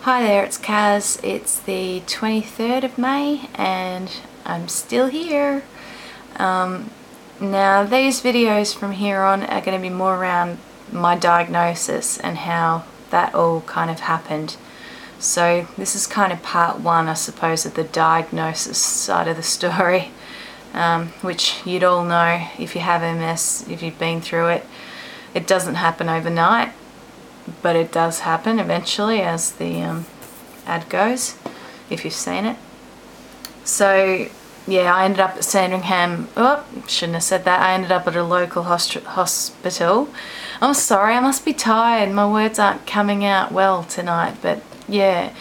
Hi there, it's Kaz. It's the 23rd of May and I'm still here. Now these videos from here on are going to be more around my diagnosis and how that all kind of happened. So this is kind of part one, I suppose, of the diagnosis side of the story, which you'd all know if you have MS, if you've been through it. It doesn't happen overnight, but it does happen eventually, as the ad goes, if you've seen it. So yeah, I ended up at Sandringham. Oh, shouldn't have said that. I ended up at a local hospital. I'm sorry, I must be tired. My words aren't coming out well tonight, but yeah.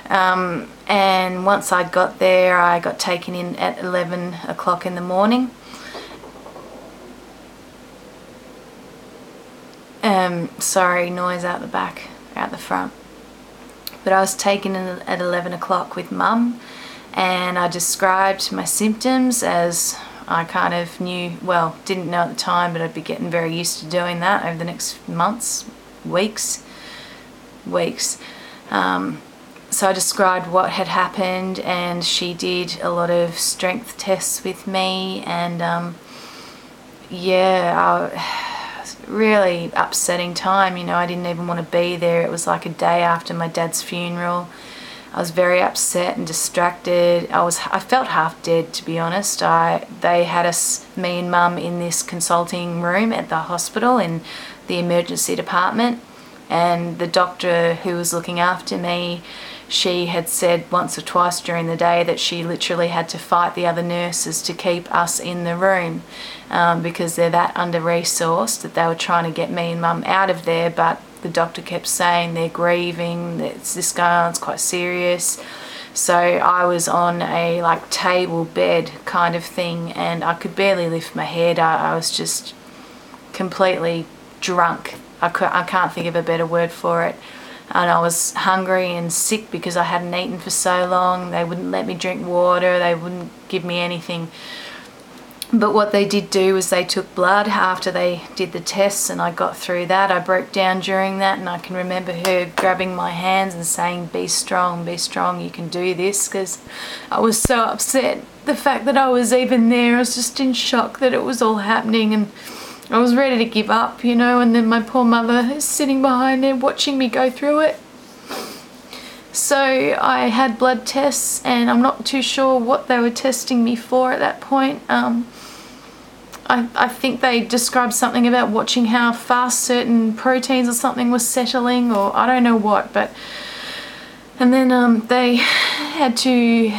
And once I got there, I got taken in at 11 o'clock in the morning. Sorry, noise out the back, out the front. But I was taken in at 11 o'clock with Mum, and I described my symptoms as I kind of knew, well, didn't know at the time, but I'd be getting very used to doing that over the next months, weeks. So I described what had happened, and she did a lot of strength tests with me, and yeah, really upsetting time. You know, I didn't even want to be there. It was like a day after my dad's funeral. I was very upset and distracted. I felt half dead, to be honest. They had me and Mum in this consulting room at the hospital in the emergency department, and the doctor who was looking after me, she had said once or twice during the day that she literally had to fight the other nurses to keep us in the room, because they're that under-resourced that they were trying to get me and Mum out of there, but the doctor kept saying they're grieving, this going on, it's quite serious. So I was on a like table bed kind of thing, and I could barely lift my head. I was just completely drunk. I can't think of a better word for it. And I was hungry and sick because I hadn't eaten for so long. They wouldn't let me drink water, they wouldn't give me anything. But what they did do was they took blood after they did the tests, and I got through that. I broke down during that, and I can remember her grabbing my hands and saying, be strong, you can do this, because I was so upset. The fact that I was even there, I was just in shock that it was all happening, and I was ready to give up, you know, and then my poor mother is sitting behind there watching me go through it. So I had blood tests, and I'm not too sure what they were testing me for at that point. I think they described something about watching how fast certain proteins or something was settling, or I don't know what, but... And then they had to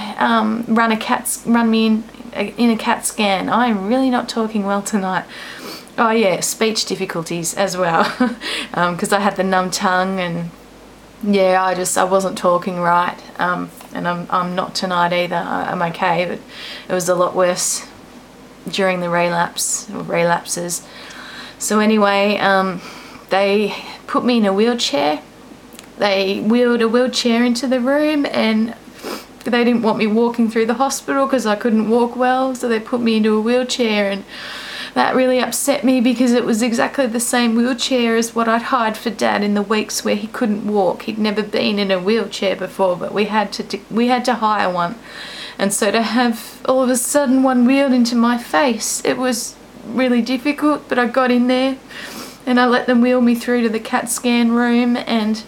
run me in a CAT scan. I'm really not talking well tonight. Oh yeah, speech difficulties as well, because I had the numb tongue, and yeah, I wasn't talking right, and I'm not tonight either. I'm okay, but it was a lot worse during the relapses. So anyway, they put me in a wheelchair. They wheeled a wheelchair into the room, and they didn't want me walking through the hospital because I couldn't walk well, so they put me into a wheelchair, and that really upset me because it was exactly the same wheelchair as what I'd hired for Dad in the weeks where he couldn't walk. He'd never been in a wheelchair before, but we had to hire one. And so to have all of a sudden one wheeled into my face, it was really difficult, but I got in there and I let them wheel me through to the CAT scan room, and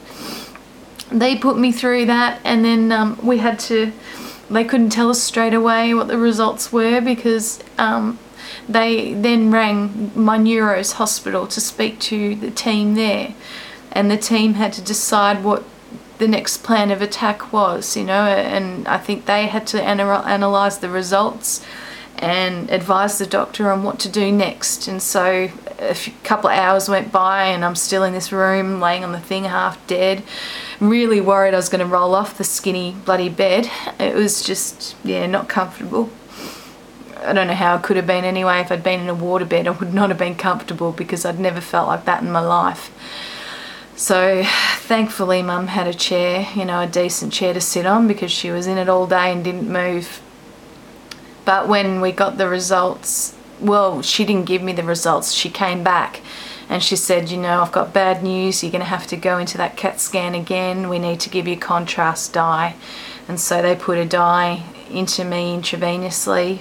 they put me through that, and then they couldn't tell us straight away what the results were, because they then rang my neuro's hospital to speak to the team there, and the team had to decide what the next plan of attack was, you know, and I think they had to analyse the results and advise the doctor on what to do next. And so a couple of hours went by, and I'm still in this room laying on the thing half dead, really worried I was going to roll off the skinny bloody bed. It was just, yeah, not comfortable. I don't know how it could have been anyway. If I'd been in a waterbed, I would not have been comfortable, because I'd never felt like that in my life. So thankfully Mum had a chair, you know, a decent chair to sit on, because she was in it all day and didn't move. But when we got the results, well, she didn't give me the results. She came back And she said, you know, I've got bad news, you're going to have to go into that CAT scan again, we need to give you contrast dye. And so they put a dye into me intravenously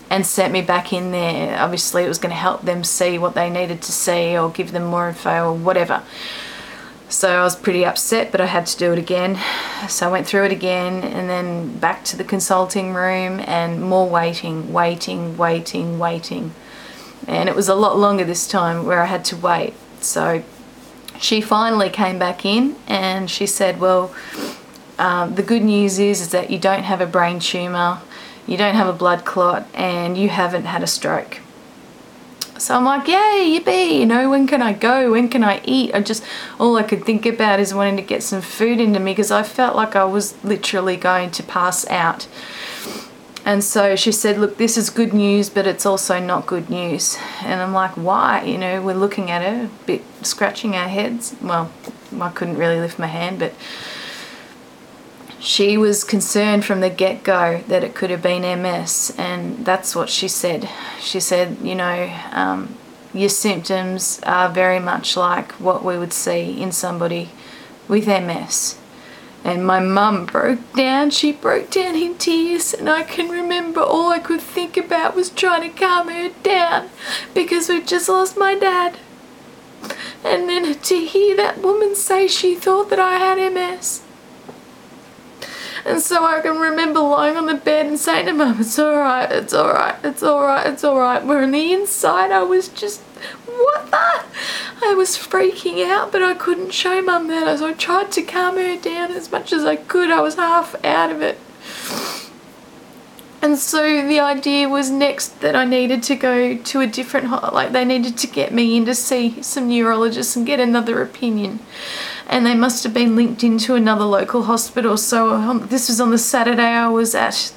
and sent me back in there. Obviously it was going to help them see what they needed to see or give them more info or whatever. So I was pretty upset, but I had to do it again. So I went through it again, and then back to the consulting room, and more waiting. And it was a lot longer this time where I had to wait. So she finally came back in and she said, well, the good news is that you don't have a brain tumour, you don't have a blood clot, and you haven't had a stroke. So I'm like, yay, yippee, you know, when can I go? When can I eat? All I could think about is wanting to get some food into me, because I felt like I was literally going to pass out. And so she said, look, this is good news, but it's also not good news. And I'm like, why? You know, we're looking at her, a bit scratching our heads. Well, I couldn't really lift my hand, but she was concerned from the get-go that it could have been MS, and that's what she said. She said, you know, your symptoms are very much like what we would see in somebody with MS. And my mum broke down. She broke down in tears, and I can remember all I could think about was trying to calm her down, because we'd just lost my dad. And then to hear that woman say she thought that I had MS. And so I can remember lying on the bed and saying to Mum, it's alright, it's alright, it's alright, it's alright. Where on the inside I was just, what the? I was freaking out, but I couldn't show Mum that. So I tried to calm her down as much as I could. I was half out of it. And so the idea was next that I needed to go to a different, like they needed to get me in to see some neurologists and get another opinion. And they must have been linked into another local hospital. So this was on the Saturday. I was at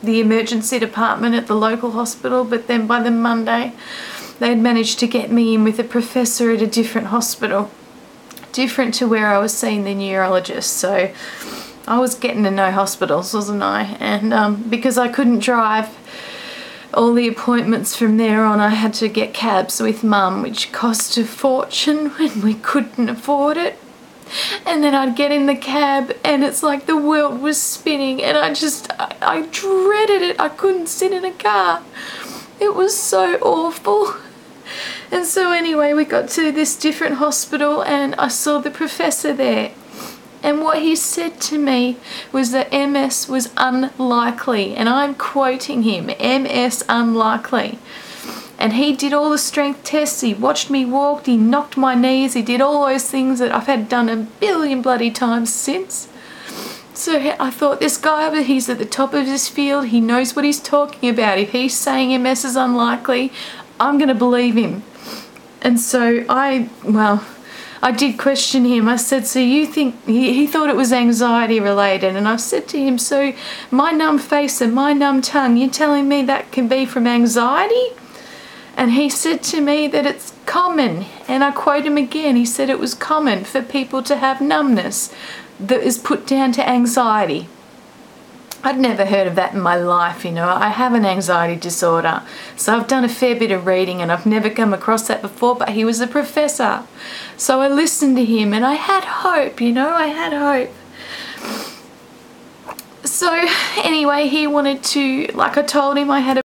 the emergency department at the local hospital, but then by the Monday they'd managed to get me in with a professor at a different hospital, different to where I was seeing the neurologist. So I was getting to know hospitals, wasn't I? And because I couldn't drive all the appointments from there on, I had to get cabs with Mum, which cost a fortune when we couldn't afford it. And then I'd get in the cab and it's like the world was spinning, and I dreaded it. I couldn't sit in a car. It was so awful. And so anyway, we got to this different hospital and I saw the professor there. And what he said to me was that MS was unlikely, and I'm quoting him, MS unlikely. And he did all the strength tests, he watched me walk, he knocked my knees, he did all those things that I've had done a billion bloody times since. So I thought, this guy, he's at the top of his field, he knows what he's talking about. If he's saying MS is unlikely, I'm going to believe him. And so I did question him. I said, so you think, he thought it was anxiety related, and I said to him, so my numb face and my numb tongue, you're telling me that can be from anxiety? And he said to me that it's common, and I quote him again, he said it was common for people to have numbness that is put down to anxiety. I'd never heard of that in my life, you know. I have an anxiety disorder, so I've done a fair bit of reading and I've never come across that before, but he was a professor. So I listened to him and I had hope, you know, I had hope. So anyway, he wanted to, like I told him, I had